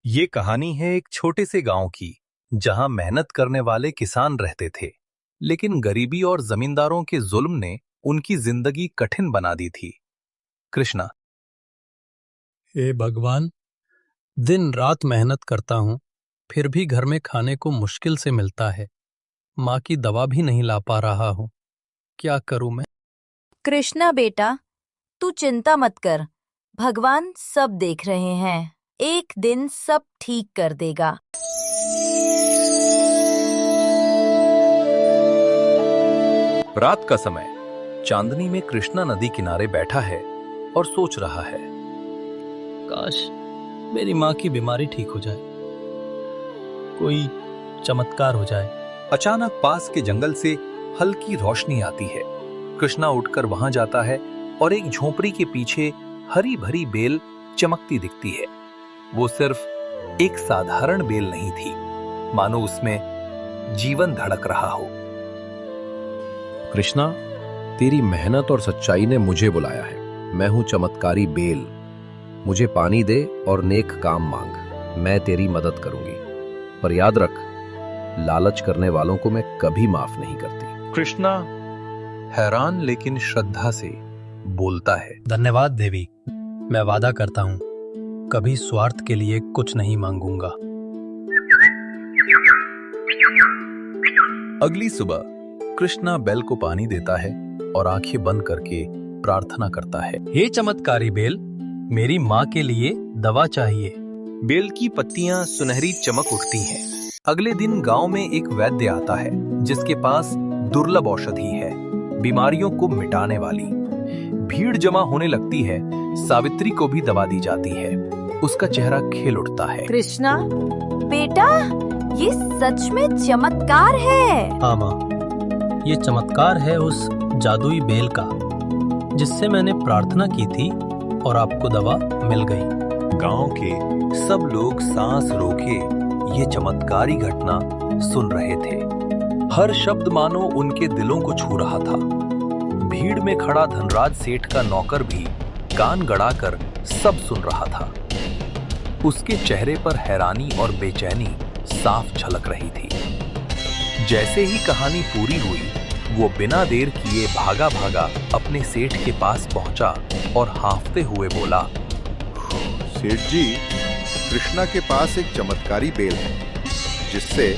ये कहानी है एक छोटे से गांव की, जहां मेहनत करने वाले किसान रहते थे, लेकिन गरीबी और जमींदारों के जुल्म ने उनकी जिंदगी कठिन बना दी थी। कृष्णा। हे भगवान, दिन रात मेहनत करता हूँ, फिर भी घर में खाने को मुश्किल से मिलता है। माँ की दवा भी नहीं ला पा रहा हूँ। क्या करूँ मैं? कृष्णा बेटा, तू चिंता मत कर। भगवान सब देख रहे हैं। एक दिन सब ठीक कर देगा। रात का समय चांदनी में कृष्णा नदी किनारे बैठा है और सोच रहा है। काश मेरी माँ की बीमारी ठीक हो जाए, कोई चमत्कार हो जाए। अचानक पास के जंगल से हल्की रोशनी आती है। कृष्णा उठकर वहां जाता है और एक झोपड़ी के पीछे हरी भरी बेल चमकती दिखती है। वो सिर्फ एक साधारण बेल नहीं थी, मानो उसमें जीवन धड़क रहा हो। कृष्णा, तेरी मेहनत और सच्चाई ने मुझे बुलाया है। मैं हूं चमत्कारी बेल। मुझे पानी दे और नेक काम मांग, मैं तेरी मदद करूंगी। पर याद रख, लालच करने वालों को मैं कभी माफ नहीं करती। कृष्णा हैरान लेकिन श्रद्धा से बोलता है। धन्यवाद देवी, मैं वादा करता हूँ कभी स्वार्थ के लिए कुछ नहीं मांगूंगा। अगली सुबह कृष्णा बेल को पानी देता है और आंखें बंद करके प्रार्थना करता है। हे चमत्कारी बेल, मेरी माँ के लिए दवा चाहिए। बेल की पत्तियां सुनहरी चमक उठती हैं। अगले दिन गांव में एक वैद्य आता है, जिसके पास दुर्लभ औषधि है, बीमारियों को मिटाने वाली। भीड़ जमा होने लगती है। सावित्री को भी दवा दी जाती है। उसका चेहरा खिल उठता है। कृष्णा बेटा, ये सच में चमत्कार है। हाँ माँ, ये चमत्कार है उस जादुई बेल का, जिससे मैंने प्रार्थना की थी और आपको दवा मिल गई। गांव के सब लोग सांस रोके ये चमत्कारी घटना सुन रहे थे। हर शब्द मानो उनके दिलों को छू रहा था। भीड़ में खड़ा धनराज सेठ का नौकर भी कान गड़ाकर सब सुन रहा था। उसके चेहरे पर हैरानी और बेचैनी साफ झलक रही थी। जैसे ही कहानी पूरी हुई, वो बिना देर किए भागा भागा अपने सेठ के पास पहुंचा और हांफते हुए बोला, सेठ जी, कृष्णा के पास एक चमत्कारी बेल है, जिससे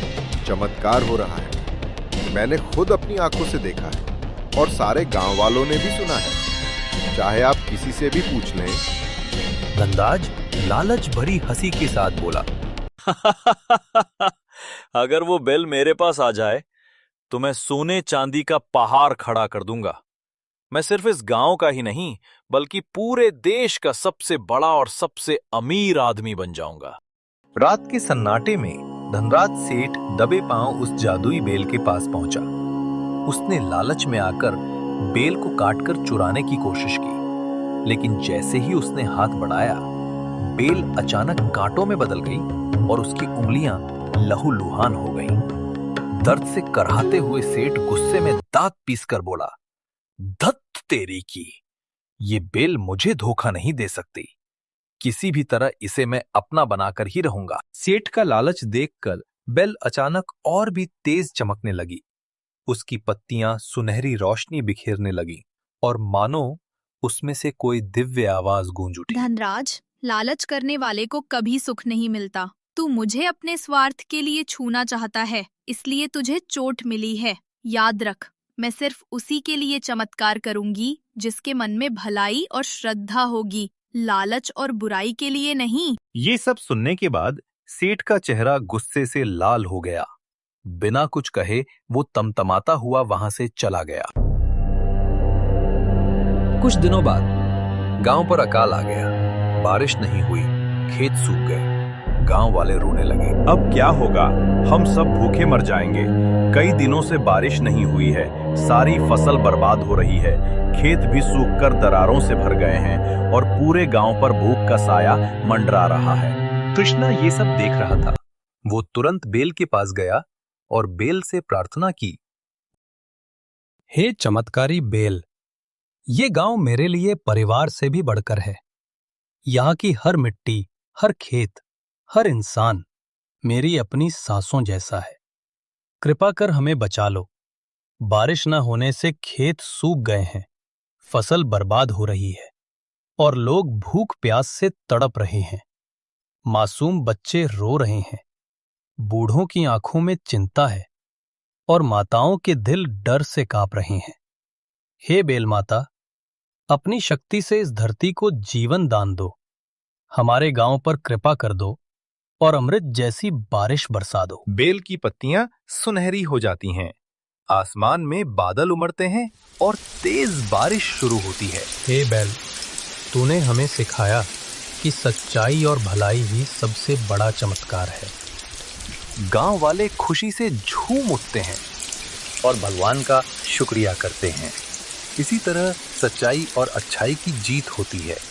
चमत्कार हो रहा है। मैंने खुद अपनी आंखों से देखा है और सारे गांव वालों ने भी सुना है। चाहे आप किसी से भी पूछ लें। धनराज लालच भरी हंसी के साथ बोला, अगर वो बेल मेरे पास आ जाए तो मैं सोने चांदी का पहाड़ खड़ा कर दूंगा। मैं सिर्फ इस गांव का ही नहीं, बल्कि पूरे देश का सबसे बड़ा और सबसे अमीर आदमी बन जाऊंगा। रात के सन्नाटे में धनराज सेठ दबे पांव उस जादुई बेल के पास पहुंचा। उसने लालच में आकर बेल को काटकर चुराने की कोशिश की, लेकिन जैसे ही उसने हाथ बढ़ाया, बेल अचानक कांटों में बदल गई और उसकी उंगलियां लहूलुहान हो गईं। दर्द से कराहते हुए सेठ गुस्से में दांत पीसकर बोला, धत तेरी की, ये बेल मुझे धोखा नहीं दे सकती। किसी भी तरह इसे मैं अपना बनाकर ही रहूंगा। सेठ का लालच देखकर बेल अचानक और भी तेज चमकने लगी। उसकी पत्तियां सुनहरी रोशनी बिखेरने लगी और मानो उसमें से कोई दिव्य आवाज गूंज उठी। धनराज, लालच करने वाले को कभी सुख नहीं मिलता। तू मुझे अपने स्वार्थ के लिए छूना चाहता है, इसलिए तुझे चोट मिली है। याद रख, मैं सिर्फ उसी के लिए चमत्कार करूंगी जिसके मन में भलाई और श्रद्धा होगी, लालच और बुराई के लिए नहीं। ये सब सुनने के बाद सेठ का चेहरा गुस्से से लाल हो गया। बिना कुछ कहे वो तमतमाता हुआ वहां से चला गया। कुछ दिनों बाद गांव पर अकाल आ गया। बारिश नहीं हुई, खेत सूख गए। गांव वाले रोने लगे। अब क्या होगा? हम सब भूखे मर जाएंगे। कई दिनों से बारिश नहीं हुई है, सारी फसल बर्बाद हो रही है। खेत भी सूखकर दरारों से भर गए हैं और पूरे गांव पर भूख का साया मंडरा रहा है। कृष्णा ये सब देख रहा था। वो तुरंत बेल के पास गया और बेल से प्रार्थना की, हे चमत्कारी बेल, ये गांव मेरे लिए परिवार से भी बढ़कर है। यहाँ की हर मिट्टी, हर खेत, हर इंसान मेरी अपनी सांसों जैसा है। कृपा कर हमें बचा लो। बारिश न होने से खेत सूख गए हैं, फसल बर्बाद हो रही है और लोग भूख प्यास से तड़प रहे हैं। मासूम बच्चे रो रहे हैं, बूढ़ों की आंखों में चिंता है और माताओं के दिल डर से कांप रहे हैं। हे बेल माता, अपनी शक्ति से इस धरती को जीवन दान दो। हमारे गांव पर कृपा कर दो और अमृत जैसी बारिश बरसा दो। बेल की पत्तियां सुनहरी हो जाती हैं, आसमान में बादल उमड़ते हैं और तेज बारिश शुरू होती है। हे बेल, तूने हमें सिखाया कि सच्चाई और भलाई ही सबसे बड़ा चमत्कार है। गांव वाले खुशी से झूम उठते हैं और भगवान का शुक्रिया करते हैं। इसी तरह सच्चाई और अच्छाई की जीत होती है।